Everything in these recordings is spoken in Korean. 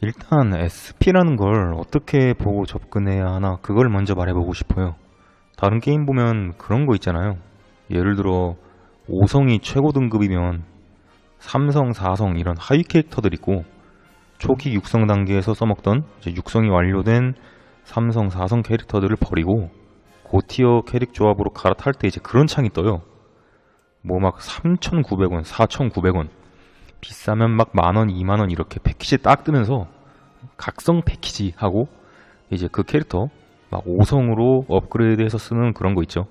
일단 SP라는 걸 어떻게 보고 접근해야 하나 그걸 먼저 말해보고 싶어요. 다른 게임 보면 그런 거 있잖아요. 예를 들어 5성이 최고 등급이면 3성, 4성 이런 하위 캐릭터들 있고 초기 육성 단계에서 써먹던 이제 육성이 완료된 3성, 4성 캐릭터들을 버리고 고티어 캐릭 조합으로 갈아탈 때 이제 그런 창이 떠요. 뭐 막 3,900원, 4,900원 비싸면 막 만원, 2만원 이렇게 패키지 딱 뜨면서 각성 패키지 하고 이제 그 캐릭터 막 5성으로 업그레이드해서 쓰는 그런 거 있죠.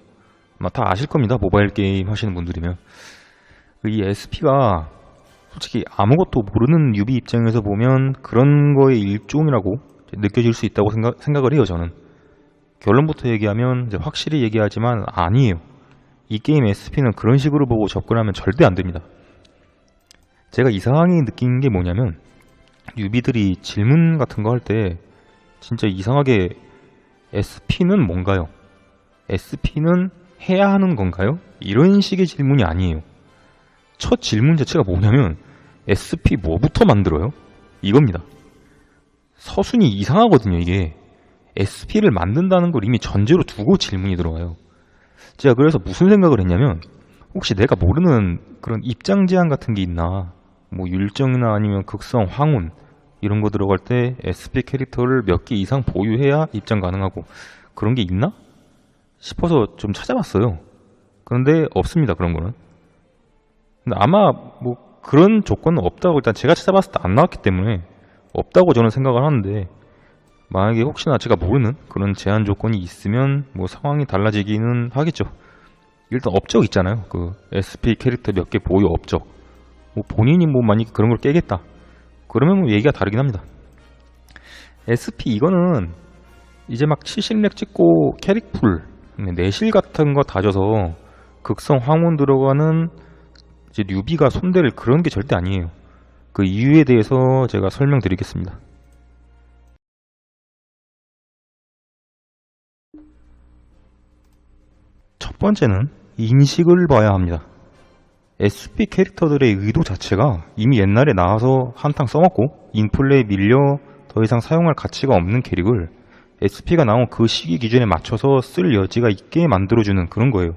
아마 다 아실 겁니다. 모바일 게임 하시는 분들이면. 이 SP가 솔직히 아무것도 모르는 뉴비 입장에서 보면 그런 거의 일종이라고 느껴질 수 있다고 생각을 해요, 저는. 결론부터 얘기하면 이제 확실히 얘기하지만 아니에요. 이 게임 SP는 그런 식으로 보고 접근하면 절대 안 됩니다. 제가 이상하게 느낀 게 뭐냐면 뉴비들이 질문 같은 거 할 때 진짜 이상하게 SP는 뭔가요? SP는 해야 하는 건가요? 이런 식의 질문이 아니에요. 첫 질문 자체가 뭐냐면 SP 뭐부터 만들어요? 이겁니다. 서순이 이상하거든요, 이게. SP를 만든다는 걸 이미 전제로 두고 질문이 들어와요. 제가 그래서 무슨 생각을 했냐면 혹시 내가 모르는 그런 입장 제한 같은 게 있나, 뭐 율정이나 아니면 극성, 황혼 이런 거 들어갈 때 SP 캐릭터를 몇 개 이상 보유해야 입장 가능하고 그런 게 있나 싶어서 좀 찾아봤어요. 그런데 없습니다, 그런 거는. 근데 아마 뭐 그런 조건은 없다고 일단 제가 찾아봤을 때 안 나왔기 때문에 없다고 저는 생각을 하는데, 만약에 혹시나 제가 모르는 그런 제한 조건이 있으면 뭐 상황이 달라지기는 하겠죠. 일단 업적 있잖아요. 그 SP 캐릭터 몇 개 보유 업적. 뭐 본인이 뭐 만약에 그런 걸 깨겠다 그러면 뭐 얘기가 다르긴 합니다. SP 이거는 이제 막 70렉 찍고 캐릭풀, 내실 같은 거 다져서 극성 황혼 들어가는 이제 뉴비가 손댈 그런 게 절대 아니에요. 그 이유에 대해서 제가 설명드리겠습니다. 첫 번째는 인식을 봐야 합니다. SP 캐릭터들의 의도 자체가 이미 옛날에 나와서 한탕 써먹고 인플레에 밀려 더 이상 사용할 가치가 없는 캐릭을 SP가 나온 그 시기 기준에 맞춰서 쓸 여지가 있게 만들어주는 그런 거예요.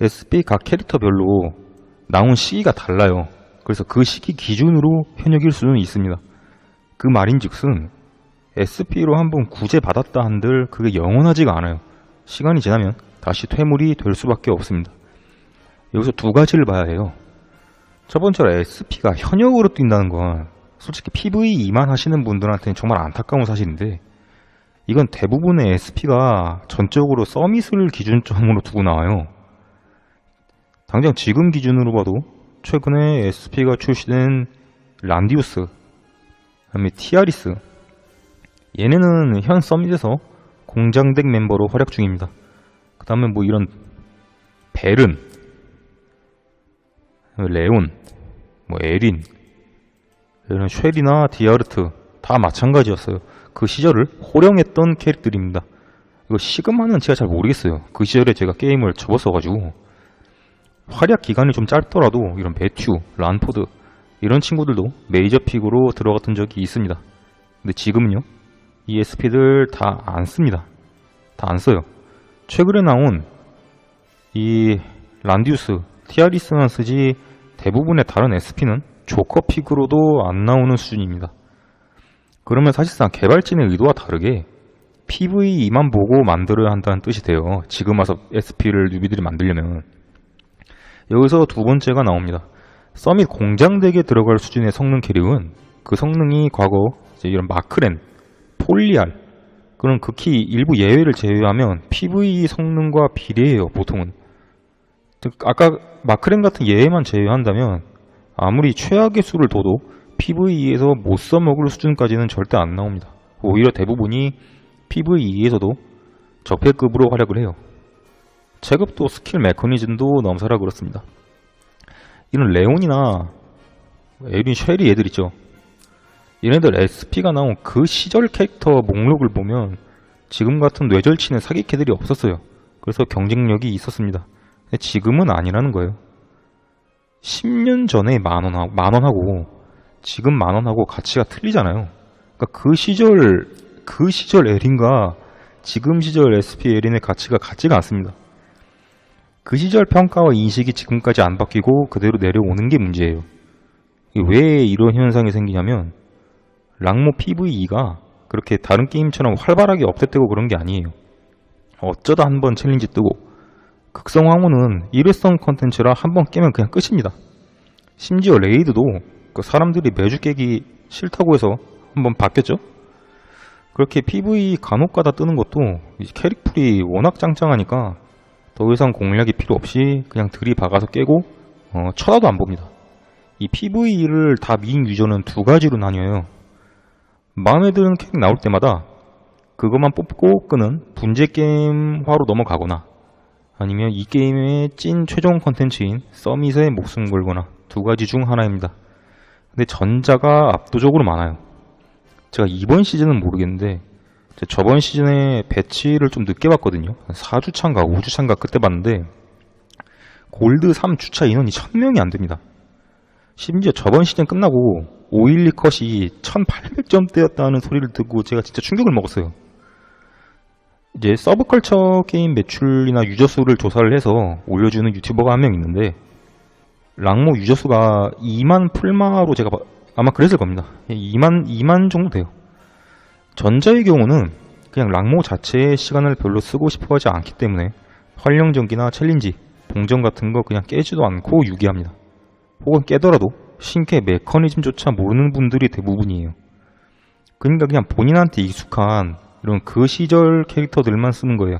SP 각 캐릭터별로 나온 시기가 달라요. 그래서 그 시기 기준으로 현역일 수는 있습니다. 그 말인즉슨 SP로 한번 구제받았다 한들 그게 영원하지가 않아요. 시간이 지나면 다시 퇴물이 될 수밖에 없습니다. 여기서 두 가지를 봐야 해요. 첫 번째로 SP가 현역으로 뛴다는 건 솔직히 PVE만 하시는 분들한테는 정말 안타까운 사실인데, 이건 대부분의 SP가 전적으로 서밋을 기준점으로 두고 나와요. 당장 지금 기준으로 봐도 최근에 SP가 출시된 란디우스, 그다음에 티아리스, 얘네는 현 서밋에서 공장덱 멤버로 활약 중입니다. 그 다음에 뭐 이런 벨은, 레온, 뭐 에린, 이런 쉘이나 디아르트 다 마찬가지였어요. 그 시절을 호령했던 캐릭들입니다. 이거 시그마는 제가 잘 모르겠어요. 그 시절에 제가 게임을 접었어가지고. 활약 기간이 좀 짧더라도 이런 배튜, 란포드 이런 친구들도 메이저 픽으로 들어갔던 적이 있습니다. 근데 지금은요, 이 SP들 다 안 씁니다. 다 안 써요. 최근에 나온 이 란디우스, 티아리스만 쓰지 대부분의 다른 SP는 조커픽으로도 안 나오는 수준입니다. 그러면 사실상 개발진의 의도와 다르게 PVE만 보고 만들어야 한다는 뜻이 돼요. 지금 와서 SP를 뉴비들이 만들려면. 여기서 두 번째가 나옵니다. 서밋 공장덱에 들어갈 수준의 성능 캐릭은 그 성능이 과거 이제 이런 마크렌, 폴리알 그런 극히 일부 예외를 제외하면 PVE 성능과 비례해요, 보통은. 아까 마크렌 같은 예외만 제외한다면 아무리 최악의 수를 둬도 PVE에서 못 써먹을 수준까지는 절대 안 나옵니다. 오히려 대부분이 PVE에서도 적폐급으로 활약을 해요. 체급도 스킬 메커니즘도 넘사라 그렇습니다. 이런 레온이나 에린, 쉘이 애들 있죠. 얘네들 SP가 나온 그 시절 캐릭터 목록을 보면 지금 같은 뇌절치는 사기캐들이 없었어요. 그래서 경쟁력이 있었습니다. 근데 지금은 아니라는 거예요. 10년 전에 만원하고 지금 10,000원하고 가치가 틀리잖아요. 그러니까 그 시절 에린과 지금 시절 SP 에린의 가치가 같지가 않습니다. 그 시절 평가와 인식이 지금까지 안 바뀌고 그대로 내려오는 게 문제예요. 왜 이런 현상이 생기냐면 랑모 PVE가 그렇게 다른 게임처럼 활발하게 업데이트되고 그런 게 아니에요. 어쩌다 한번 챌린지 뜨고 극성 황후는 일회성 컨텐츠라 한번 깨면 그냥 끝입니다. 심지어 레이드도 그 사람들이 매주 깨기 싫다고 해서 한번 바뀌었죠. 그렇게 PV 간혹가다 뜨는 것도 캐릭풀이 워낙 짱짱하니까 더 이상 공략이 필요 없이 그냥 들이박아서 깨고 쳐다도 안 봅니다. 이 PV를 다 민 유저는 두 가지로 나뉘어요. 마음에 드는 캐릭 나올 때마다 그것만 뽑고 끄는 분재 게임화로 넘어가거나 아니면 이 게임의 찐 최종 컨텐츠인 서밋에 목숨 걸거나 두 가지 중 하나입니다. 근데 전자가 압도적으로 많아요. 제가 이번 시즌은 모르겠는데 저번 시즌에 배치를 좀 늦게 봤거든요. 4주차인가 5주차인가 그때 봤는데 골드 3주차 인원이 1000명이 안 됩니다. 심지어 저번 시즌 끝나고 512 컷이 1800점대였다는 소리를 듣고 제가 진짜 충격을 먹었어요. 이제 서브컬처 게임 매출이나 유저 수를 조사를 해서 올려주는 유튜버가 한 명 있는데 랑모 유저 수가 2만 풀마로 제가 아마 그랬을 겁니다. 2만 정도 돼요. 전자의 경우는 그냥 랑모 자체의 시간을 별로 쓰고 싶어 하지 않기 때문에 활용전기나 챌린지, 동전 같은 거 그냥 깨지도 않고 유기합니다. 혹은 깨더라도 신캐 메커니즘조차 모르는 분들이 대부분이에요. 그러니까 그냥 본인한테 익숙한 이런 그 시절 캐릭터들만 쓰는 거예요.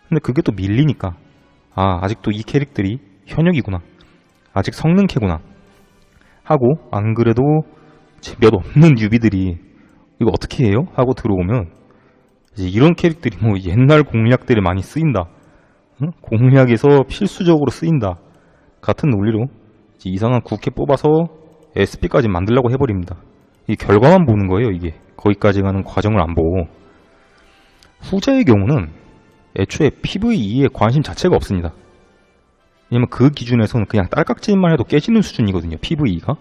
근데 그게 또 밀리니까 아직도 이 캐릭들이 현역이구나, 아직 성능캐구나 하고 안 그래도 몇 없는 유비들이 이거 어떻게 해요? 하고 들어오면 이제 이런 캐릭들이 뭐 옛날 공략들이 많이 쓰인다, 공략에서 필수적으로 쓰인다 같은 논리로 이상한 국회 뽑아서 SP까지 만들려고 해버립니다. 이 결과만 보는 거예요. 이게 거기까지 가는 과정을 안 보고. 후자의 경우는 애초에 PVE에 관심 자체가 없습니다. 왜냐면 그 기준에서는 그냥 딸깍질만 해도 깨지는 수준이거든요. PVE가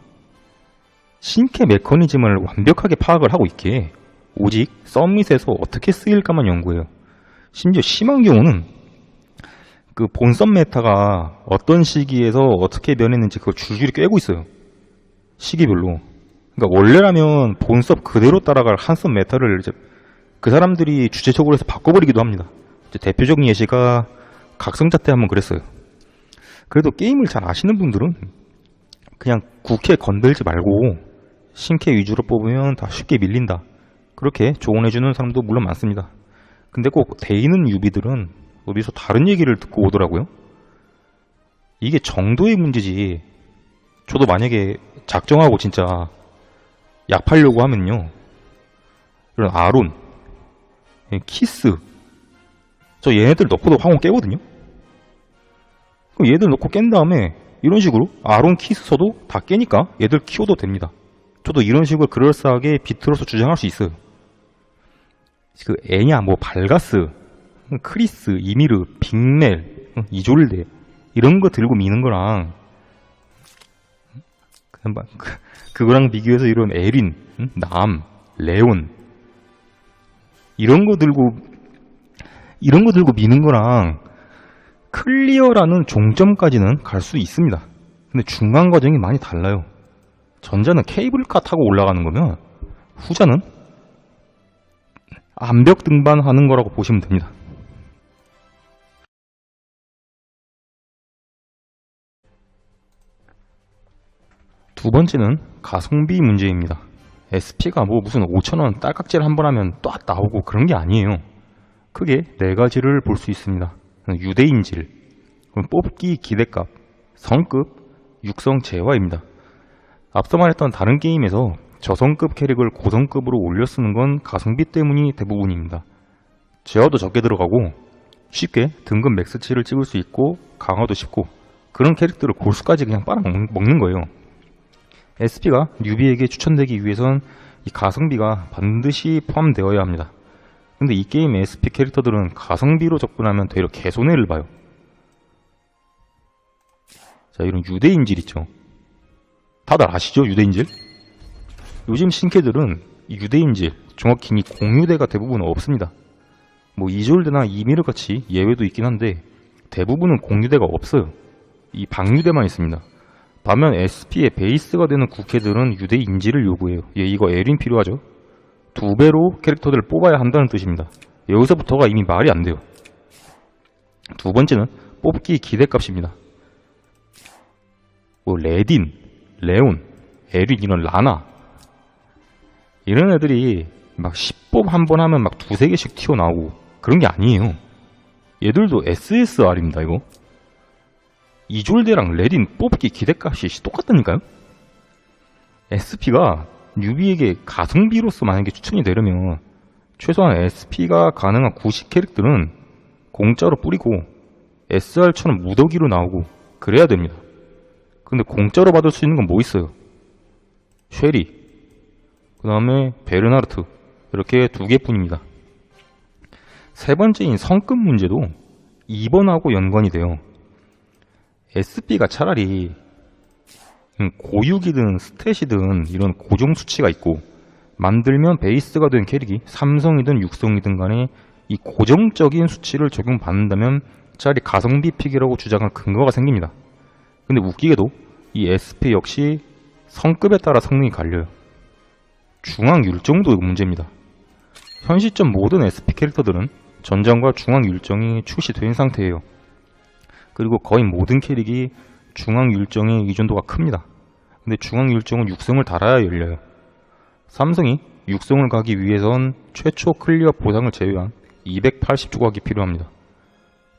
신캐 메커니즘을 완벽하게 파악을 하고 있기에 오직 서밋에서 어떻게 쓰일까만 연구해요. 심지어 심한 경우는 그 본섬 메타가 어떤 시기에서 어떻게 변했는지 그걸 줄줄이 꿰고 있어요. 시기별로. 그러니까 원래라면 본섭 그대로 따라갈 한섬 메타를 이제 그 사람들이 주체적으로 해서 바꿔버리기도 합니다. 이제 대표적인 예시가 각성자 때 한번 그랬어요. 그래도 게임을 잘 아시는 분들은 그냥 국회 건들지 말고 신캐 위주로 뽑으면 다 쉽게 밀린다, 그렇게 조언해주는 사람도 물론 많습니다. 근데 꼭 대이는 유비들은 어디서 다른 얘기를 듣고 오더라고요. 이게 정도의 문제지. 저도 만약에 작정하고 진짜 약 팔려고 하면요, 이런 아론, 키스, 저 얘네들 넣고도 황혼 깨거든요. 그럼 얘들 넣고 깬 다음에 이런 식으로 아론 키스 써도 다 깨니까 얘들 키워도 됩니다. 저도 이런 식으로 그럴싸하게 비틀어서 주장할 수 있어요. 그 애냐, 뭐 발가스, 크리스, 이미르, 빅멜, 이졸데 이런 거 들고 미는 거랑 그거랑 비교해서 이런 에린, 남, 레온 이런 거 들고 미는 거랑 클리어라는 종점까지는 갈 수 있습니다. 근데 중간 과정이 많이 달라요. 전자는 케이블카 타고 올라가는 거면 후자는 암벽 등반하는 거라고 보시면 됩니다. 두 번째는 가성비 문제입니다. SP가 뭐 무슨 5,000원 딸깍질 한번 하면 또 나오고 그런 게 아니에요. 크게 네 가지를 볼 수 있습니다. 유대인질, 뽑기 기대값, 성급, 육성 재화입니다. 앞서 말했던 다른 게임에서 저성급 캐릭을 고성급으로 올려 쓰는 건 가성비 때문이 대부분입니다. 재화도 적게 들어가고 쉽게 등급 맥스치를 찍을 수 있고 강화도 쉽고 그런 캐릭터를 골수까지 그냥 빨아먹는 거예요. SP가 뉴비에게 추천되기 위해선 이 가성비가 반드시 포함되어야 합니다. 근데 이 게임의 SP 캐릭터들은 가성비로 접근하면 되려 개손해를 봐요. 자, 이런 유대인질 있죠. 다들 아시죠? 유대인질? 요즘 신캐들은 유대인질, 정확히 이 공유대가 대부분 없습니다. 뭐 이졸드나 이미르 같이 예외도 있긴 한데 대부분은 공유대가 없어요. 이 방유대만 있습니다. 반면 SP의 베이스가 되는 국캐들은 유대 인지를 요구해요. 예, 이거 에린 필요하죠. 2배로 캐릭터들을 뽑아야 한다는 뜻입니다. 여기서부터가 이미 말이 안 돼요. 두 번째는 뽑기 기대값입니다. 뭐 레딘, 레온, 에린 이런 라나 이런 애들이 막 10뽑 한 번 하면 막 두세 개씩 튀어나오고 그런 게 아니에요. 얘들도 SSR입니다, 이거. 이졸대랑 레딘 뽑기 기대값이 똑같다니까요? SP가 뉴비에게 가성비로서 만약에 추천이 되려면 최소한 SP가 가능한 90 캐릭들은 공짜로 뿌리고 SR처럼 무더기로 나오고 그래야 됩니다. 근데 공짜로 받을 수 있는 건 뭐 있어요? 쉐리, 그 다음에 베르나르트 이렇게 2개뿐입니다. 세 번째인 성급 문제도 2번하고 연관이 돼요. SP가 차라리 고육이든 스탯이든 이런 고정 수치가 있고 만들면 베이스가 된 캐릭이 삼성이든 육성이든 간에 이 고정적인 수치를 적용받는다면 차라리 가성비 픽이라고 주장할 근거가 생깁니다. 근데 웃기게도 이 SP 역시 성급에 따라 성능이 갈려요. 중앙 율정도 문제입니다. 현 시점 모든 SP 캐릭터들은 전장과 중앙 율정이 출시된 상태예요. 그리고 거의 모든 캐릭이 중앙 율정의 의존도가 큽니다. 근데 중앙 율정은 육성을 달아야 열려요. 삼성이 육성을 가기 위해선 최초 클리어 보상을 제외한 280조각이 필요합니다.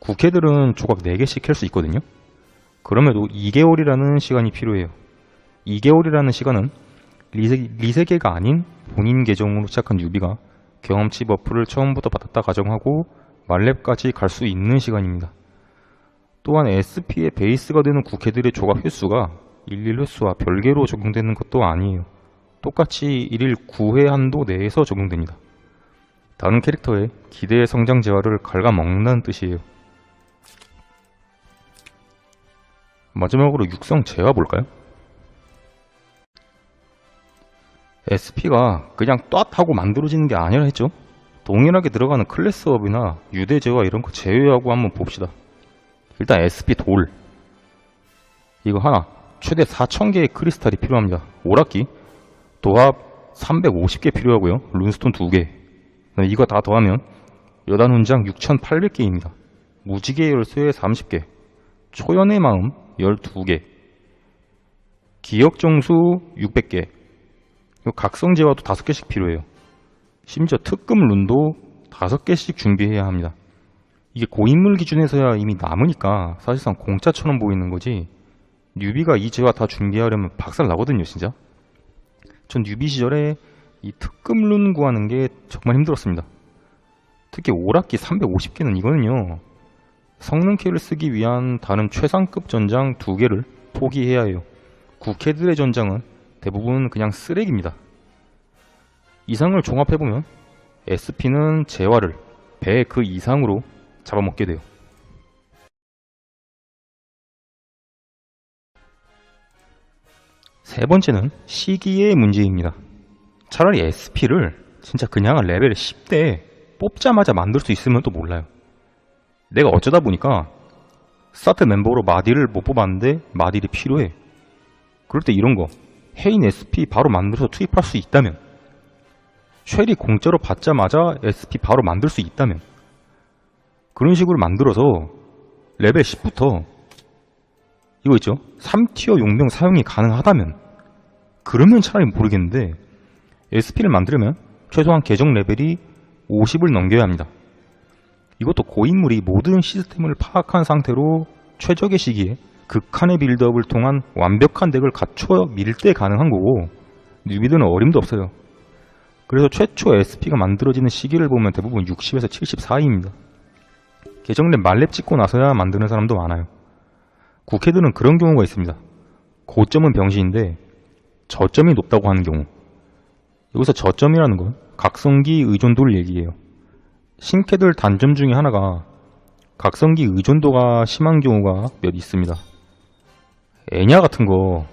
국캐들은 조각 4개씩 캘 수 있거든요. 그럼에도 2개월이라는 시간이 필요해요. 2개월이라는 시간은 리세계가 아닌 본인 계정으로 시작한 뉴비가 경험치 버프를 처음부터 받았다 가정하고 말렙까지 갈 수 있는 시간입니다. 또한 SP의 베이스가 되는 국캐들의 조각 횟수가 11 횟수와 별개로 적용되는 것도 아니에요. 똑같이 1일 9회 한도 내에서 적용됩니다. 다른 캐릭터의 기대의 성장 재화를 갉아먹는다는 뜻이에요. 마지막으로 육성 재화 볼까요? SP가 그냥 ጧ 하고 만들어지는 게 아니라 했죠. 동일하게 들어가는 클래스업이나 유대 재화 이런 거 제외하고 한번 봅시다. 일단 SP 돌 이거 하나 최대 4000개의 크리스탈이 필요합니다. 오락기 도합 350개 필요하고요. 룬스톤 2개 이거 다 더하면 여단 훈장 6800개입니다. 무지개 열쇠 30개 초연의 마음 12개 기억정수 600개 각성 재화도 5개씩 필요해요. 심지어 특급 룬도 5개씩 준비해야 합니다. 이게 고인물 기준에서야 이미 남으니까 사실상 공짜처럼 보이는 거지 뉴비가 이 재화 다 준비하려면 박살 나거든요 진짜. 전 뉴비 시절에 이 특급 룬 구하는 게 정말 힘들었습니다. 특히 오락기 350개는 이거는요 성능 키를 쓰기 위한 다른 최상급 전장 2개를 포기해야 해요. 국캐들의 전장은 대부분 그냥 쓰레기입니다. 이상을 종합해보면 SP는 재화를 배 그 이상으로 잡아먹게 돼요. 세 번째는 시기의 문제입니다. 차라리 SP를 진짜 그냥 레벨 10대 뽑자마자 만들 수 있으면 또 몰라요. 내가 어쩌다 보니까 스타트 멤버로 마딜을 못 뽑았는데 마딜이 필요해. 그럴 때 이런 거 헤인 SP 바로 만들어서 투입할 수 있다면 쉘이 공짜로 받자마자 SP 바로 만들 수 있다면 그런 식으로 만들어서 레벨 10부터 이거 있죠 3티어 용병 사용이 가능하다면 그러면 차라리 모르겠는데 SP를 만들려면 최소한 계정 레벨이 50을 넘겨야 합니다. 이것도 고인물이 모든 시스템을 파악한 상태로 최적의 시기에 극한의 빌드업을 통한 완벽한 덱을 갖춰 밀 때 가능한 거고 뉴비들은 어림도 없어요. 그래서 최초 SP가 만들어지는 시기를 보면 대부분 60에서 70 사이입니다. 계정랩 말렙 찍고 나서야 만드는 사람도 많아요. 국캐들은 그런 경우가 있습니다. 고점은 병신인데 저점이 높다고 하는 경우. 여기서 저점이라는 건 각성기 의존도를 얘기해요. 신캐들 단점 중에 하나가 각성기 의존도가 심한 경우가 몇 있습니다. 애냐 같은 거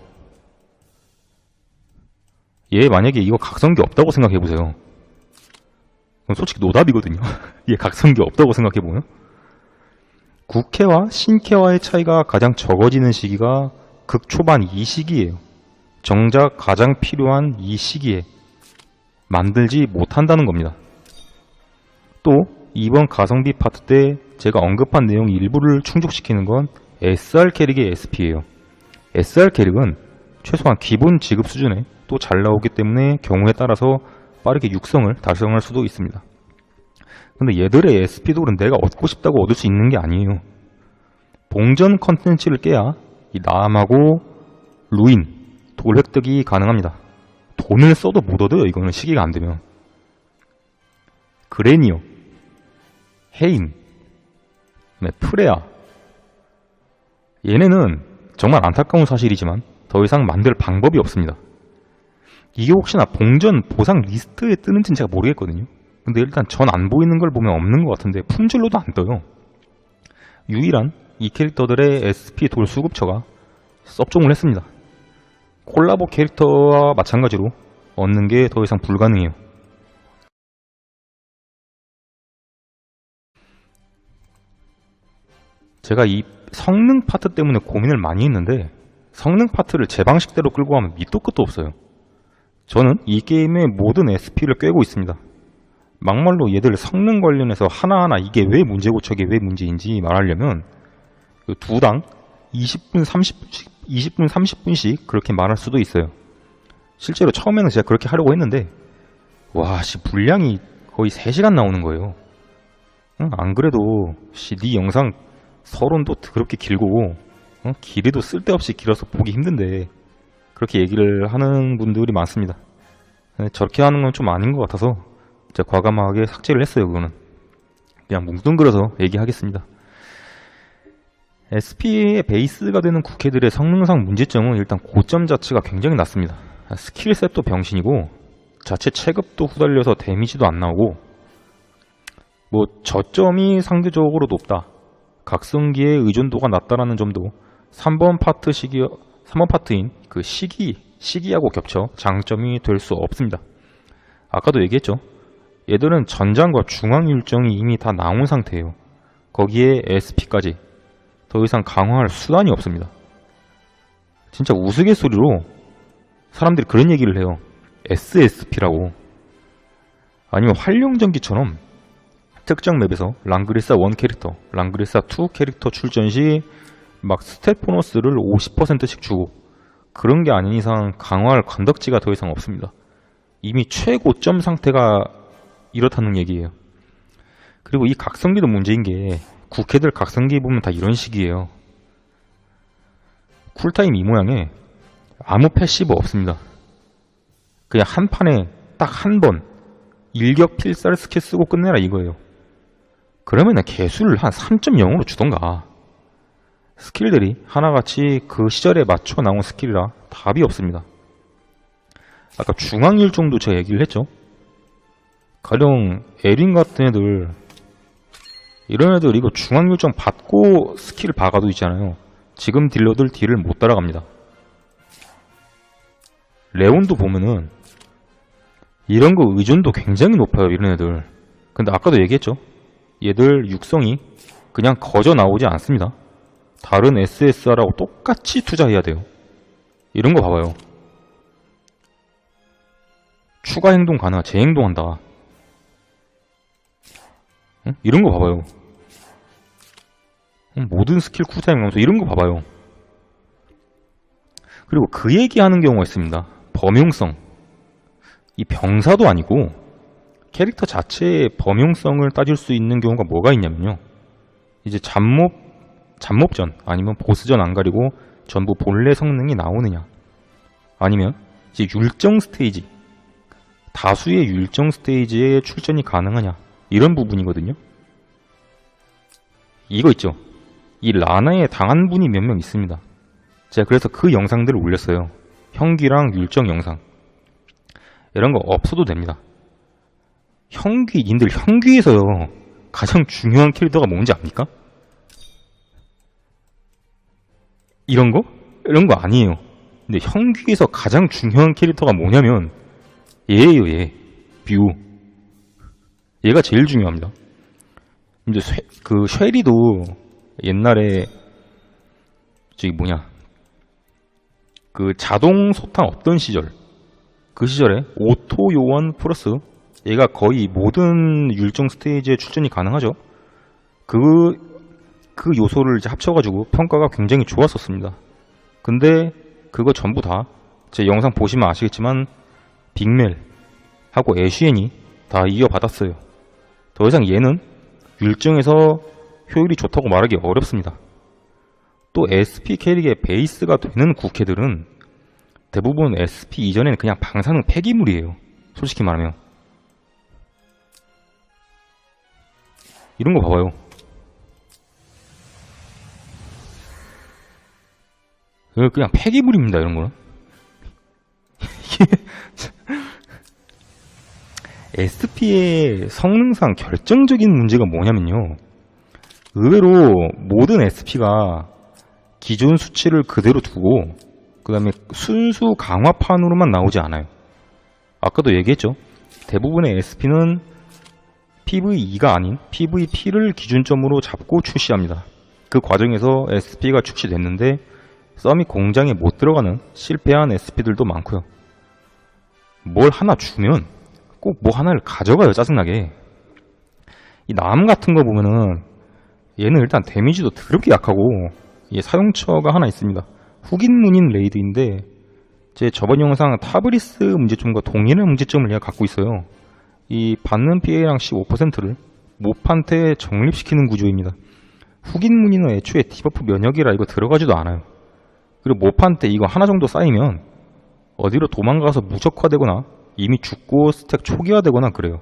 얘 만약에 이거 각성기 없다고 생각해보세요. 그럼 솔직히 노답이거든요. 얘 각성기 없다고 생각해보면. 국회와 신캐와의 차이가 가장 적어지는 시기가 극초반 이 시기예요. 정작 가장 필요한 이 시기에 만들지 못한다는 겁니다. 또 이번 가성비 파트 때 제가 언급한 내용 일부를 충족시키는 건 SR 캐릭의 SP예요. SR 캐릭은 최소한 기본 지급 수준에 또 잘 나오기 때문에 경우에 따라서 빠르게 육성을 달성할 수도 있습니다. 근데 얘들의 SP돌은 내가 얻고 싶다고 얻을 수 있는 게 아니에요. 봉전 컨텐츠를 깨야 이 남하고 루인, 돌 획득이 가능합니다. 돈을 써도 못 얻어요. 이거는 시기가 안 되면. 그레니어, 헤인, 프레아, 얘네는 정말 안타까운 사실이지만 더 이상 만들 방법이 없습니다. 이게 혹시나 봉전 보상 리스트에 뜨는지는 제가 모르겠거든요. 근데 일단 전 안 보이는 걸 보면 없는 것 같은데 품질로도 안 떠요. 유일한 이 캐릭터들의 SP 돌 수급처가 섭종을 했습니다. 콜라보 캐릭터와 마찬가지로 얻는 게 더 이상 불가능해요. 제가 이 성능 파트 때문에 고민을 많이 했는데 성능 파트를 제 방식대로 끌고 가면 밑도 끝도 없어요. 저는 이 게임의 모든 SP를 꿰고 있습니다. 막말로 얘들 성능 관련해서 하나하나 이게 왜 문제고 저게 왜 문제인지 말하려면 그 두당 20분, 30분씩 그렇게 말할 수도 있어요. 실제로 처음에는 제가 그렇게 하려고 했는데 와, 분량이 거의 3시간 나오는 거예요. 안 그래도 네 영상 서론도 그렇게 길고 길이도 쓸데없이 길어서 보기 힘든데 그렇게 얘기를 하는 분들이 많습니다. 저렇게 하는 건 좀 아닌 것 같아서 제가 과감하게 삭제를 했어요. 그거는 그냥 뭉뚱그려서 얘기하겠습니다. SP의 베이스가 되는 국회들의 성능상 문제점은 일단 고점 자체가 굉장히 낮습니다. 스킬셋도 병신이고 자체 체급도 후달려서 데미지도 안 나오고 저점이 상대적으로 높다. 각성기의 의존도가 낮다라는 점도 3번 파트인 그 시기하고 겹쳐 장점이 될 수 없습니다. 아까도 얘기했죠. 얘들은 전장과 중앙 율정이 이미 다 나온 상태예요. 거기에 SP까지 더 이상 강화할 수단이 없습니다. 진짜 우스갯소리로 사람들이 그런 얘기를 해요. SSP라고. 아니면 활용전기처럼 특정 맵에서 랑그리사 1 캐릭터, 랑그리사 2 캐릭터 출전 시 막 스탯 보너스를 50%씩 주고 그런 게 아닌 이상 강화할 건덕지가 더 이상 없습니다. 이미 최고점 상태가 이렇다는 얘기예요. 그리고 이 각성기도 문제인 게 국회들 각성기 보면 다 이런 식이에요. 쿨타임 이 모양에 아무 패시브 없습니다. 그냥 한 판에 딱 한 번 일격 필살 스킬 쓰고 끝내라 이거예요. 그러면은 개수를 한 3.0으로 주던가. 스킬들이 하나같이 그 시절에 맞춰 나온 스킬이라 답이 없습니다. 아까 중앙일정도 제가 얘기를 했죠. 가령 에린 같은 애들, 이런 애들 이거 중앙일정 받고 스킬 박아도 있잖아요. 지금 딜러들 딜을 못 따라갑니다. 레온도 보면은 이런 거 의존도 굉장히 높아요. 이런 애들. 근데 아까도 얘기했죠. 얘들 육성이 그냥 거저 나오지 않습니다. 다른 SSR하고 똑같이 투자해야 돼요. 이런 거 봐봐요. 추가 행동 가능하, 재행동한다. 응? 이런 거 봐봐요. 모든 스킬 쿨타임 하면서 이런 거 봐봐요. 그리고 그 얘기하는 경우가 있습니다. 범용성. 이 병사도 아니고 캐릭터 자체의 범용성을 따질 수 있는 경우가 뭐가 있냐면요. 이제 잡몹전 아니면 보스전 안 가리고 전부 본래 성능이 나오느냐, 아니면 이제 율정 스테이지, 다수의 율정 스테이지에 출전이 가능하냐, 이런 부분이거든요. 이거 있죠. 이 라나에 당한 분이 몇 명 있습니다. 제가 그래서 그 영상들을 올렸어요. 형귀랑 율정 영상. 이런 거 없어도 됩니다. 님들 형귀에서요 가장 중요한 캐릭터가 뭔지 압니까? 이런 거 아니에요. 근데 형귀에서 가장 중요한 캐릭터가 뭐냐면 얘예요, 얘. 뷰. 얘가 제일 중요합니다. 이제 그 쉐리도 옛날에 저기 뭐냐 그 자동 소탕 없던 시절, 그 시절에 오토 요원 플러스 얘가 거의 모든 율정 스테이지에 출전이 가능하죠. 그 요소를 이제 합쳐가지고 평가가 굉장히 좋았었습니다. 근데 그거 전부 다 제 영상 보시면 아시겠지만 빅멜하고 애쉬엔이 다 이어받았어요. 더 이상 얘는 율정에서 효율이 좋다고 말하기 어렵습니다. 또 SP 캐릭의 베이스가 되는 국캐들은 대부분 SP 이전에는 그냥 방사능 폐기물이에요. 솔직히 말하면. 이런 거 봐봐요. 그냥 폐기물입니다, 이런 거는. SP의 성능상 결정적인 문제가 뭐냐면요. 의외로 모든 SP가 기존 수치를 그대로 두고 그 다음에 순수 강화판으로만 나오지 않아요. 아까도 얘기했죠. 대부분의 SP는 PVE가 아닌 PVP를 기준점으로 잡고 출시합니다. 그 과정에서 SP가 출시됐는데 서밋 공장에 못 들어가는 실패한 SP들도 많고요. 뭘 하나 주면 꼭 뭐 하나를 가져가요, 짜증나게. 이 남 같은 거 보면은 얘는 일단 데미지도 더럽게 약하고 얘 사용처가 하나 있습니다. 훅인 문인 레이드인데 제 저번 영상 타브리스 문제점과 동일한 문제점을 얘가 갖고 있어요. 이 받는 피해량 15%를 몹한테 적립시키는 구조입니다. 훅인 문인은 애초에 디버프 면역이라 이거 들어가지도 않아요. 그리고 몹한테 이거 하나 정도 쌓이면 어디로 도망가서 무적화되거나 이미 죽고 스택 초기화되거나 그래요.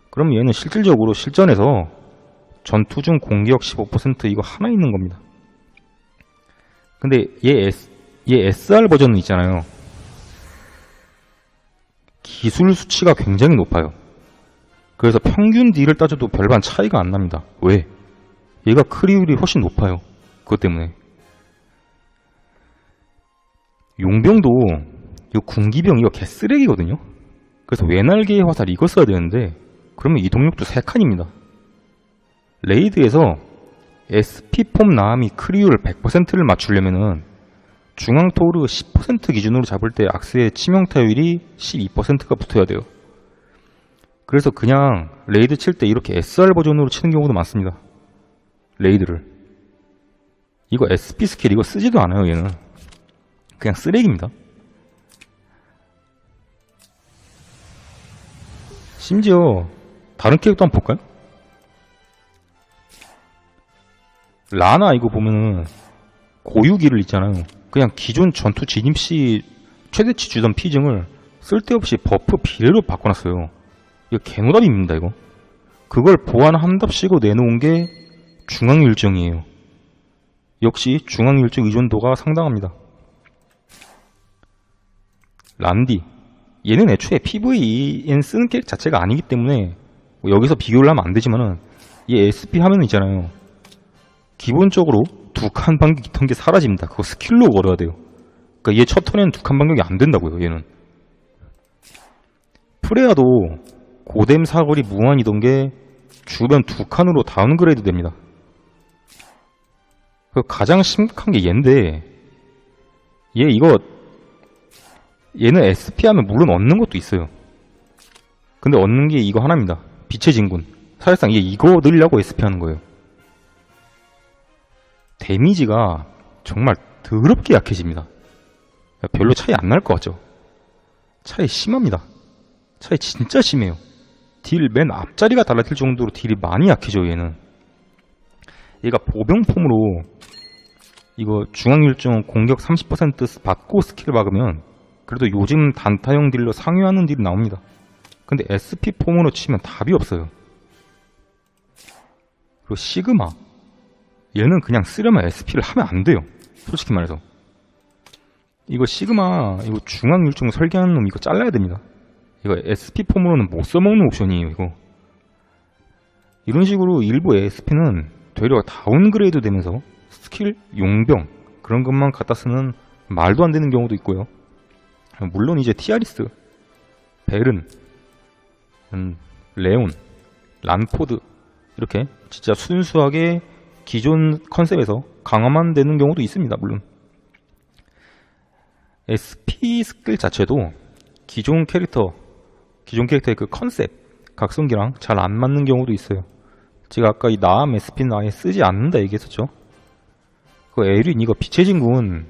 그럼 얘는 실질적으로 실전에서 전투 중 공격 15% 이거 하나 있는 겁니다. 근데 얘 SR 버전은 있잖아요. 기술 수치가 굉장히 높아요. 그래서 평균 딜을 따져도 별반 차이가 안 납니다. 왜? 얘가 크리율이 훨씬 높아요. 그것 때문에. 용병도 이 군기병 이거 개쓰레기거든요. 그래서 외날개의 화살 이거 써야 되는데 그러면 이동력도 3칸입니다. 레이드에서 SP폼 나함이 크리율 100%를 맞추려면은 중앙토르 10% 기준으로 잡을 때 악스의 치명타율이 12%가 붙어야 돼요. 그래서 그냥 레이드 칠 때 이렇게 SR 버전으로 치는 경우도 많습니다. 레이드를. 이거 SP 스킬 이거 쓰지도 않아요, 얘는. 그냥 쓰레기입니다. 심지어 다른 캐릭터 한번 볼까요? 라나 이거 보면은 고유기를 있잖아요. 그냥 기존 전투 진입시 최대치 주던 피증을 쓸데없이 버프 비례로 바꿔놨어요. 이거 개노답입니다, 이거. 그걸 보완한답시고 내놓은 게 중앙율정이에요. 역시 중앙율정 의존도가 상당합니다. 란디. 얘는 애초에 PVE엔 쓰는 캐릭 자체가 아니기 때문에 뭐 여기서 비교를 하면 안 되지만은 얘 SP 하면 있잖아요. 기본적으로 2칸 반격 있던 게 사라집니다. 그거 스킬로 걸어야 돼요. 그러니까 얘 첫 턴에는 2칸 반격이 안 된다고요, 얘는. 프레아도 고뎀 사거리 무한이던 게 주변 2칸으로 다운그레이드 됩니다. 그 가장 심각한 게 얘인데 얘는 SP 하면 물론 얻는 것도 있어요. 근데 얻는 게 이거 하나입니다. 빛의 진군. 사실상 얘 이거 넣으려고 SP 하는 거예요. 데미지가 정말 더럽게 약해집니다. 별로 차이 안 날 것 같죠? 차이 심합니다. 차이 진짜 심해요. 딜 맨 앞자리가 달라질 정도로 딜이 많이 약해져, 얘는. 얘가 보병폼으로 이거 중앙율정 공격 30% 받고 스킬 박으면 그래도 요즘 단타형 딜러 상회하는 딜이 나옵니다. 근데 SP 폼으로 치면 답이 없어요. 그리고 시그마. 얘는 그냥 쓰려면 SP를 하면 안 돼요. 솔직히 말해서. 이거 시그마, 이거 중앙율정 설계하는 놈 이거 잘라야 됩니다. 이거 SP 폼으로는 못 써먹는 옵션이에요, 이거. 이런 식으로 일부 SP는 되려 다운그레이드 되면서 스킬, 용병, 그런 것만 갖다 쓰는 말도 안 되는 경우도 있고요. 물론 이제 티아리스. 베른, 레온, 란포드 이렇게 진짜 순수하게 기존 컨셉에서 강화만 되는 경우도 있습니다. 물론 SP 스킬 자체도 기존 캐릭터의 그 컨셉, 각성기랑 잘 안 맞는 경우도 있어요. 제가 아까 이 나암 SP는 아예 쓰지 않는다 얘기했었죠. 그 에린 이거 빛의 진군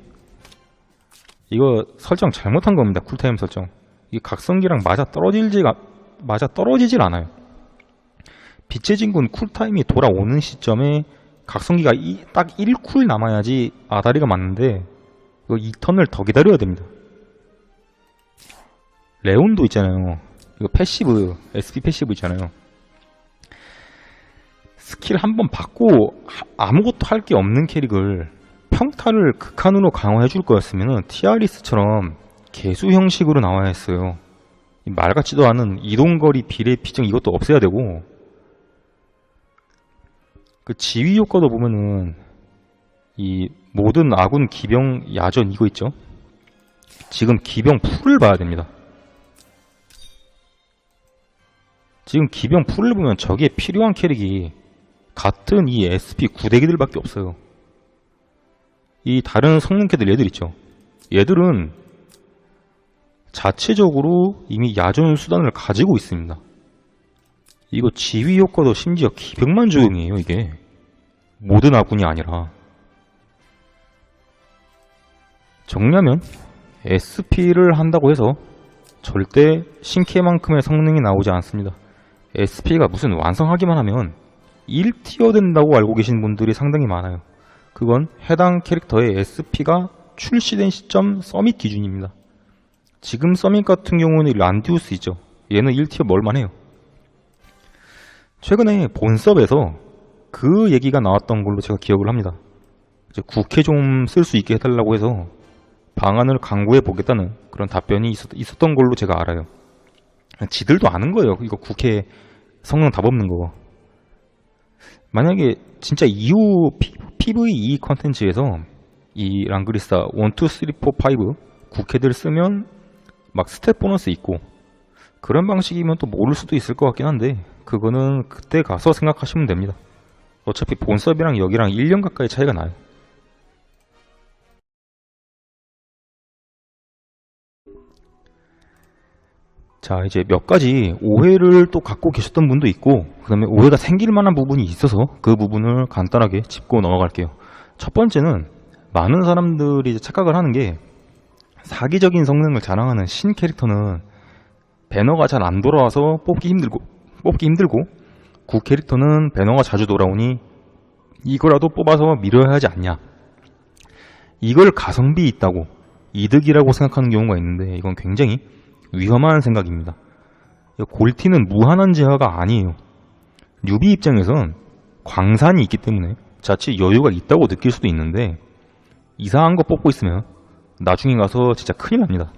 이거 설정 잘못한 겁니다. 쿨타임 설정. 이게 각성기랑 맞아 떨어지질 않아요. 빛의 진군 쿨타임이 돌아오는 시점에 각성기가 딱 1쿨 남아야지 아다리가 맞는데 이거 2턴을 더 기다려야 됩니다. 레온도 있잖아요. 이거 패시브, SP 패시브 있잖아요. 스킬 한번 받고 아무것도 할 게 없는 캐릭을 평타를 극한으로 강화해 줄 거였으면 티아리스처럼 개수 형식으로 나와야 했어요. 말 같지도 않은 이동거리 비례 피증 이것도 없애야 되고, 그 지휘 효과도 보면은 이 모든 아군 기병 야전 이거 있죠? 지금 기병 풀을 봐야 됩니다. 지금 기병 풀을 보면 저기에 필요한 캐릭이 같은 이 SP 구대기들밖에 없어요. 이 다른 성능 캐들 얘들 있죠. 얘들은 자체적으로 이미 야전 수단을 가지고 있습니다. 이거 지휘 효과도 심지어 기병만 적용이에요. 이게 모든 아군이 아니라. 정리하면 SP를 한다고 해서 절대 신캐만큼의 성능이 나오지 않습니다. SP가 무슨 완성하기만 하면 1티어 된다고 알고 계신 분들이 상당히 많아요. 그건 해당 캐릭터의 SP가 출시된 시점 서밋 기준입니다. 지금 서밋 같은 경우는 란디우스 있죠. 얘는 1티어 멀만해요. 최근에 본섭에서 그 얘기가 나왔던 걸로 제가 기억을 합니다. 이제 국회 좀 쓸 수 있게 해달라고 해서 방안을 강구해 보겠다는 그런 답변이 있었던 걸로 제가 알아요. 지들도 아는 거예요. 이거 국회 성능 답 없는 거. 만약에 진짜 이후 PVE 컨텐츠에서 이 랑그리사 1, 2, 3, 4, 5 국회들 쓰면 막 스탯 보너스 있고 그런 방식이면 또 모를 수도 있을 것 같긴 한데 그거는 그때 가서 생각하시면 됩니다. 어차피 본섭이랑 여기랑 1년 가까이 차이가 나요. 자, 이제 몇 가지 오해를 또 갖고 계셨던 분도 있고 그 다음에 오해가 생길 만한 부분이 있어서 그 부분을 간단하게 짚고 넘어갈게요. 첫 번째는 많은 사람들이 이제 착각을 하는 게 사기적인 성능을 자랑하는 신 캐릭터는 배너가 잘 안 돌아와서 뽑기 힘들고 구 캐릭터는 배너가 자주 돌아오니 이거라도 뽑아서 밀어야 하지 않냐, 이걸 가성비 있다고 이득이라고 생각하는 경우가 있는데 이건 굉장히 위험한 생각입니다. 골티는 무한한 제어가 아니에요. 뉴비 입장에선 광산이 있기 때문에 자칫 여유가 있다고 느낄 수도 있는데 이상한 거 뽑고 있으면 나중에 가서 진짜 큰일 납니다.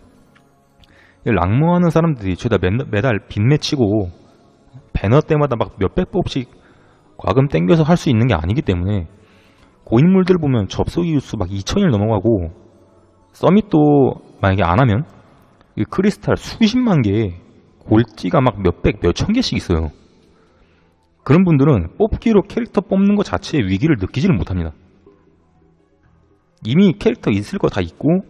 락모하는 사람들이 죄다 매달 빚맺히고 배너 때마다 막 몇백 뽑씩 과금 땡겨서 할 수 있는 게 아니기 때문에 고인물들 보면 접속이 수 막 2000일 넘어가고 서밋도 만약에 안 하면 크리스탈 수십만 개 골지가 막 몇백 몇천 개씩 있어요. 그런 분들은 뽑기로 캐릭터 뽑는 것 자체의 위기를 느끼지를 못합니다. 이미 캐릭터 있을 거 다 있고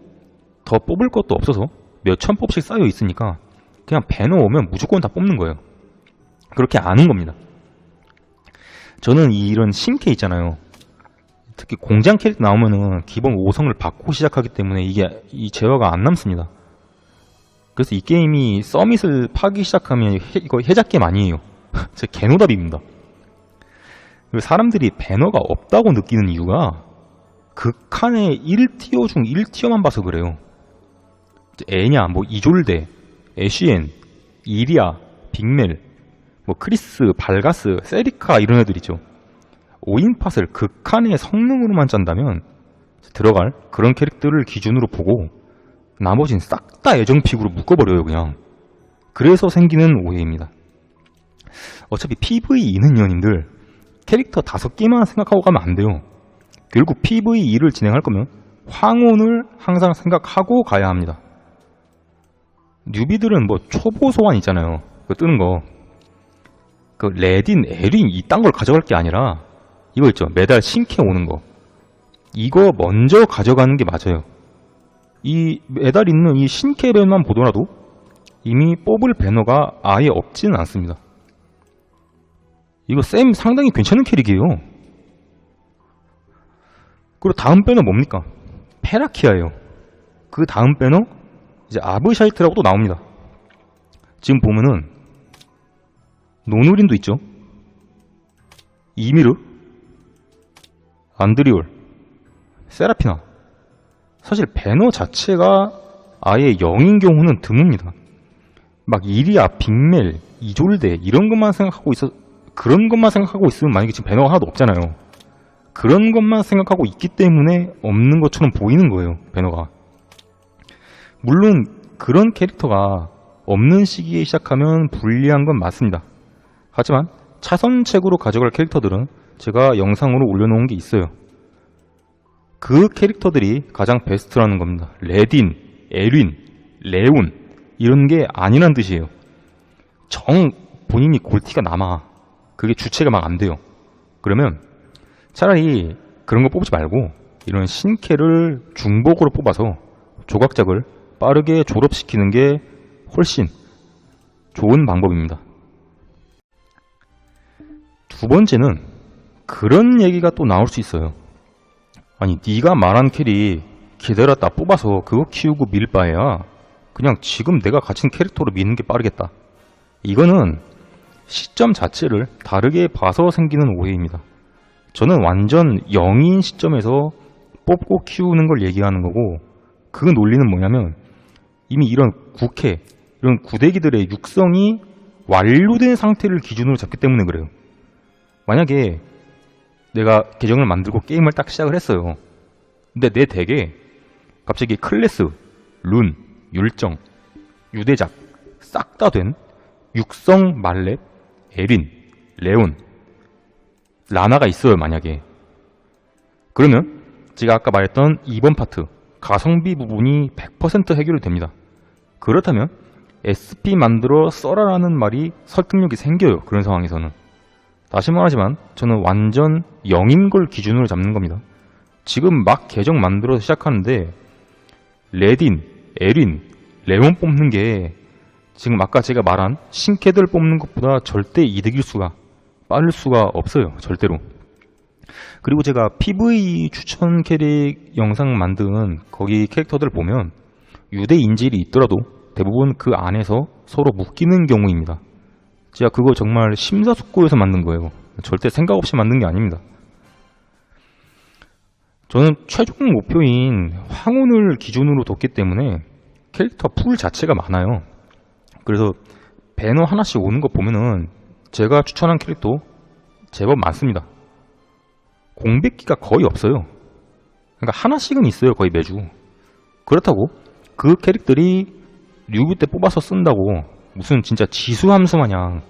더 뽑을 것도 없어서 몇천 뽑씩 쌓여 있으니까 그냥 배너 오면 무조건 다 뽑는 거예요. 그렇게 아는 겁니다. 저는 이런 신캐 있잖아요. 특히 공장 캐릭터 나오면은 기본 5성을 받고 시작하기 때문에 이게 이 제어가 안 남습니다. 그래서 이 게임이 서밋을 파기 시작하면 이거 해작게임 아니에요. 제 개노답입니다. 그리고 사람들이 배너가 없다고 느끼는 이유가 극한의 1티어 중 1티어만 봐서 그래요. 애냐, 뭐 이졸데, 애쉬엔, 이리아, 빅멜, 뭐 크리스, 발가스, 세리카 이런 애들이죠. 5인팟을 극한의 성능으로만 짠다면 들어갈 그런 캐릭터를 기준으로 보고 나머진 싹 다 애정픽으로 묶어버려요 그냥. 그래서 생기는 오해입니다. 어차피 PVE는 연인들 캐릭터 5개만 생각하고 가면 안 돼요. 결국 PVE를 진행할 거면 황혼을 항상 생각하고 가야 합니다. 뉴비들은 뭐 초보 소환 있잖아요. 그 뜨는 거. 그 레딘, 에린 이딴 걸 가져갈 게 아니라 이거 있죠. 매달 신캐 오는 거. 이거 먼저 가져가는 게 맞아요. 이 매달 있는 이 신캐 밴만 보더라도 이미 뽑을 배너가 아예 없지는 않습니다. 이거 쌤 상당히 괜찮은 캐릭이에요. 그리고 다음 배너 뭡니까? 페라키아예요. 그 다음 배너 이제 아브샤이트라고 또 나옵니다. 지금 보면은 노누린도 있죠. 이미르, 안드리올, 세라피나. 사실 배너 자체가 아예 0인 경우는 드뭅니다. 막 이리아, 빅멜, 이졸데 이런 것만 생각하고 그런 것만 생각하고 있으면 만약에 지금 배너가 하나도 없잖아요. 그런 것만 생각하고 있기 때문에 없는 것처럼 보이는 거예요, 배너가. 물론 그런 캐릭터가 없는 시기에 시작하면 불리한 건 맞습니다. 하지만 차선책으로 가져갈 캐릭터들은 제가 영상으로 올려놓은 게 있어요. 그 캐릭터들이 가장 베스트라는 겁니다. 레딘, 에린, 레온 이런 게 아니란 뜻이에요. 본인이 골티가 남아. 그게 주체가 막 안 돼요. 그러면 차라리 그런 거 뽑지 말고 이런 신캐를 중복으로 뽑아서 조각작을 빠르게 졸업시키는 게 훨씬 좋은 방법입니다. 두 번째는 그런 얘기가 또 나올 수 있어요. 아니 네가 말한 캐릭 기다렸다 뽑아서 그거 키우고 밀 바에야 그냥 지금 내가 갖춘 캐릭터로 미는 게 빠르겠다. 이거는 시점 자체를 다르게 봐서 생기는 오해입니다. 저는 완전 영인 시점에서 뽑고 키우는 걸 얘기하는 거고, 그 논리는 뭐냐면 이미 이런 국회, 이런 구대기들의 육성이 완료된 상태를 기준으로 잡기 때문에 그래요. 만약에 내가 계정을 만들고 게임을 딱 시작을 했어요. 근데 내 덱에 갑자기 클래스, 룬, 율정, 유대작 싹 다 된 육성 말렙, 에린, 레온, 라나가 있어요. 만약에 그러면 제가 아까 말했던 2번 파트 가성비 부분이 100% 해결이 됩니다. 그렇다면 SP 만들어 써라라는 말이 설득력이 생겨요. 그런 상황에서는. 다시 말하지만 저는 완전 0인 걸 기준으로 잡는 겁니다. 지금 막 계정 만들어서 시작하는데 레딘, 에린, 레온 뽑는 게 지금 아까 제가 말한 신캐들 뽑는 것보다 절대 이득일 수가, 빠를 수가 없어요. 절대로. 그리고 제가 PV 추천 캐릭 영상 만든 거기 캐릭터들 보면 유대 인질이 있더라도 대부분 그 안에서 서로 묶이는 경우입니다. 제가 그거 정말 심사숙고해서 만든 거예요. 절대 생각 없이 만든 게 아닙니다. 저는 최종 목표인 황혼을 기준으로 뒀기 때문에 캐릭터 풀 자체가 많아요. 그래서 배너 하나씩 오는 거 보면은 제가 추천한 캐릭터 제법 많습니다. 공백기가 거의 없어요. 그러니까 하나씩은 있어요. 거의 매주. 그렇다고 그 캐릭들이 뉴비 때 뽑아서 쓴다고 무슨 진짜 지수함수 마냥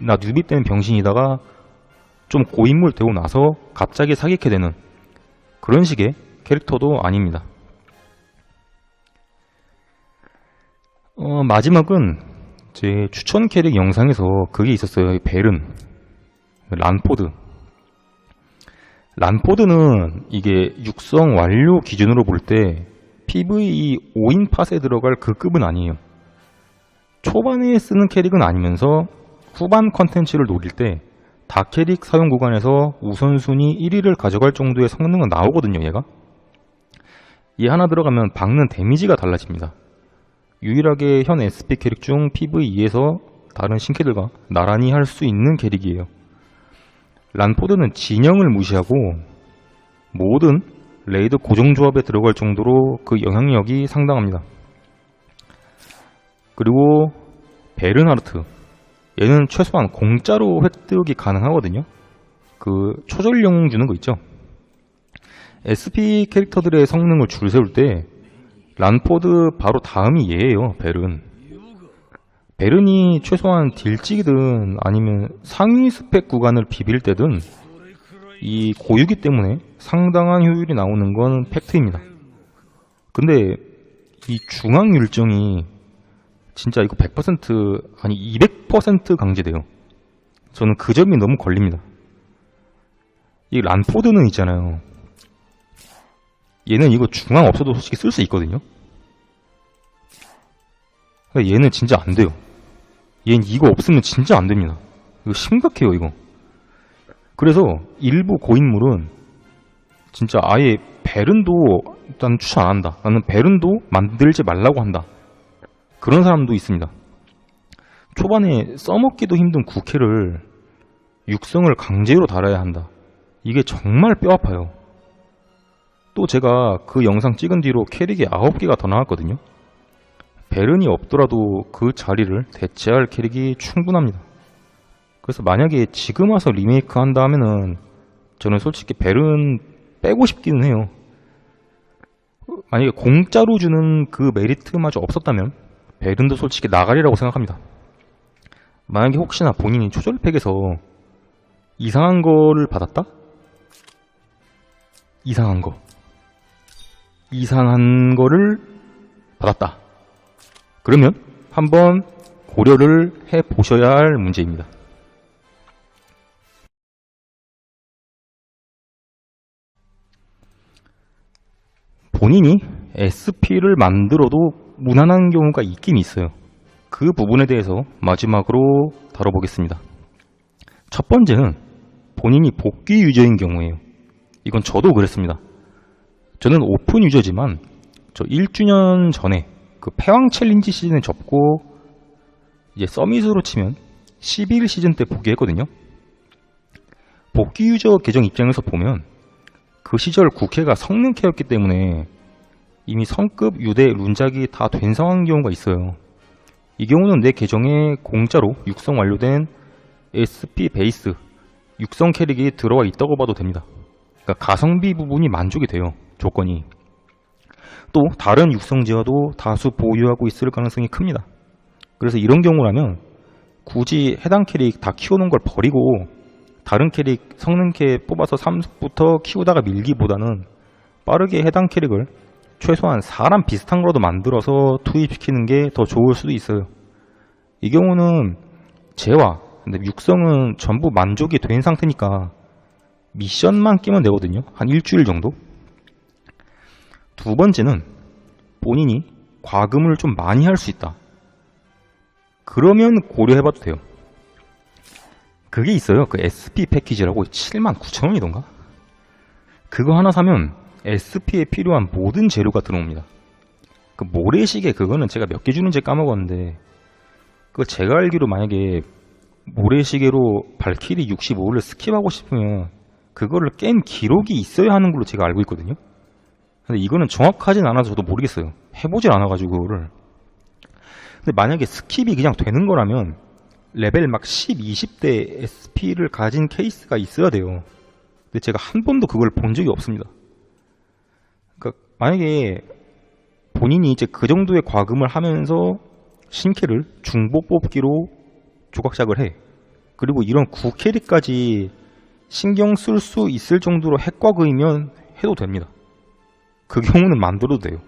나 뉴비 때는 병신이다가 좀 고인물 되고 나서 갑자기 사기캐 되는 그런 식의 캐릭터도 아닙니다. 마지막은 제 추천 캐릭 영상에서 그게 있었어요. 베른, 란포드. 란포드는 이게 육성 완료 기준으로 볼 때 PVE 5인 팟에 들어갈 그 급은 아니에요. 초반에 쓰는 캐릭은 아니면서 후반 컨텐츠를 노릴 때 다캐릭 사용 구간에서 우선순위 1위를 가져갈 정도의 성능은 나오거든요. 얘가 얘 하나 들어가면 박는 데미지가 달라집니다. 유일하게 현 SP 캐릭 중 PVE에서 다른 신캐들과 나란히 할 수 있는 캐릭이에요. 란포드는 진영을 무시하고 모든 레이드 고정조합에 들어갈 정도로 그 영향력이 상당합니다. 그리고 베른하르트, 얘는 최소한 공짜로 획득이 가능하거든요. 그 초절 영웅 주는 거 있죠. SP 캐릭터들의 성능을 줄 세울 때 란포드 바로 다음이 얘예요. 베른이 최소한 딜찍이든 아니면 상위 스펙 구간을 비빌 때든 이 고유기 때문에 상당한 효율이 나오는 건 팩트입니다. 근데 이 중앙 율정이 진짜 이거 100% 아니 200% 강제돼요. 저는 그 점이 너무 걸립니다. 이 란포드는 있잖아요. 얘는 이거 중앙 없어도 솔직히 쓸 수 있거든요. 얘는 진짜 안 돼요. 얘는 이거 없으면 진짜 안 됩니다. 이거 심각해요, 이거. 그래서 일부 고인물은 진짜 아예 베른도 난 추천 안 한다. 나는 베른도 만들지 말라고 한다. 그런 사람도 있습니다. 초반에 써먹기도 힘든 국회를 육성을 강제로 달아야 한다. 이게 정말 뼈 아파요. 또 제가 그 영상 찍은 뒤로 캐릭이 9개가 더 나왔거든요. 베른이 없더라도 그 자리를 대체할 캐릭이 충분합니다. 그래서 만약에 지금 와서 리메이크 한다 하면은 저는 솔직히 베른 빼고 싶기는 해요. 만약에 공짜로 주는 그 메리트마저 없었다면 베른도 솔직히 나가리라고 생각합니다. 만약에 혹시나 본인이 초절팩에서 이상한 거를 받았다? 이상한 거를 받았다. 그러면 한번 고려를 해보셔야 할 문제입니다. 본인이 SP를 만들어도 무난한 경우가 있긴 있어요. 그 부분에 대해서 마지막으로 다뤄보겠습니다. 첫 번째는 본인이 복귀 유저인 경우예요. 이건 저도 그랬습니다. 저는 오픈 유저지만 저 1주년 전에 그 패왕 챌린지 시즌에 접고 이제 서밋으로 치면 11 시즌 때 복귀했거든요. 복귀 유저 계정 입장에서 보면 그 시절 국회가 성능캐였기 때문에 이미 성급 유대 룬작이 다 된 상황인 경우가 있어요. 이 경우는 내 계정에 공짜로 육성 완료된 SP 베이스 육성 캐릭이 들어와 있다고 봐도 됩니다. 그러니까 가성비 부분이 만족이 돼요. 조건이. 또 다른 육성지와도 다수 보유하고 있을 가능성이 큽니다. 그래서 이런 경우라면 굳이 해당 캐릭 다 키우는 걸 버리고 다른 캐릭 성능캐 뽑아서 3속부터 키우다가 밀기보다는 빠르게 해당 캐릭을 최소한 사람 비슷한 거라도 만들어서 투입시키는 게 더 좋을 수도 있어요. 이 경우는 재화, 근데 육성은 전부 만족이 된 상태니까 미션만 끼면 되거든요. 한 일주일 정도. 두 번째는 본인이 과금을 좀 많이 할 수 있다. 그러면 고려해봐도 돼요. 그게 있어요. 그 SP 패키지라고 79,000원이던가? 그거 하나 사면 SP에 필요한 모든 재료가 들어옵니다. 그 모래시계 그거는 제가 몇 개 주는지 까먹었는데 그거 제가 알기로 만약에 모래시계로 발키리 65를 스킵하고 싶으면 그거를 깬 기록이 있어야 하는 걸로 제가 알고 있거든요. 근데 이거는 정확하진 않아서 저도 모르겠어요. 해보질 않아가지고 그거를. 근데 만약에 스킵이 그냥 되는 거라면 레벨 막 10, 20대 SP를 가진 케이스가 있어야 돼요. 근데 제가 한 번도 그걸 본 적이 없습니다. 그러니까 만약에 본인이 이제 그 정도의 과금을 하면서 신캐를 중복 뽑기로 조각작을 해. 그리고 이런 9캐릭까지 신경 쓸 수 있을 정도로 핵과금이면 해도 됩니다. 그 경우는 만들어도 돼요.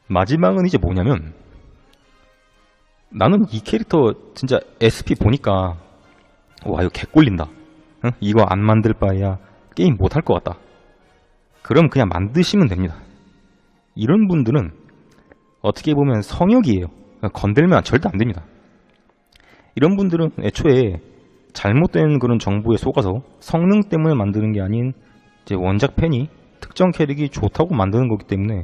마지막은 이제 뭐냐면 나는 이 캐릭터 진짜 SP 보니까 와 이거 개꼴린다. 응? 이거 안 만들 바에야 게임 못할 것 같다. 그럼 그냥 만드시면 됩니다. 이런 분들은 어떻게 보면 성역이에요. 건들면 절대 안 됩니다. 이런 분들은 애초에 잘못된 그런 정보에 속아서 성능 때문에 만드는 게 아닌 이제 원작 팬이 특정 캐릭이 좋다고 만드는 거기 때문에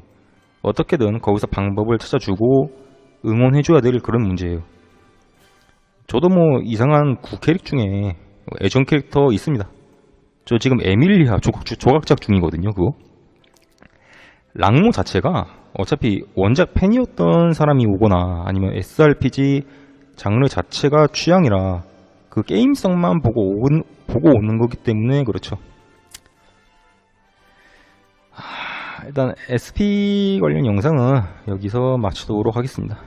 어떻게든 거기서 방법을 찾아주고 응원해줘야 될 그런 문제예요. 저도 뭐 이상한 9캐릭 중에 애정 캐릭터 있습니다. 저 지금 에밀리아 조각작 중이거든요. 그거 랑모 자체가 어차피 원작 팬이었던 사람이 오거나 아니면 SRPG 장르 자체가 취향이라 그 게임성만 보고 오는 거기 때문에 그렇죠. 일단 SP 관련 영상은 여기서 마치도록 하겠습니다.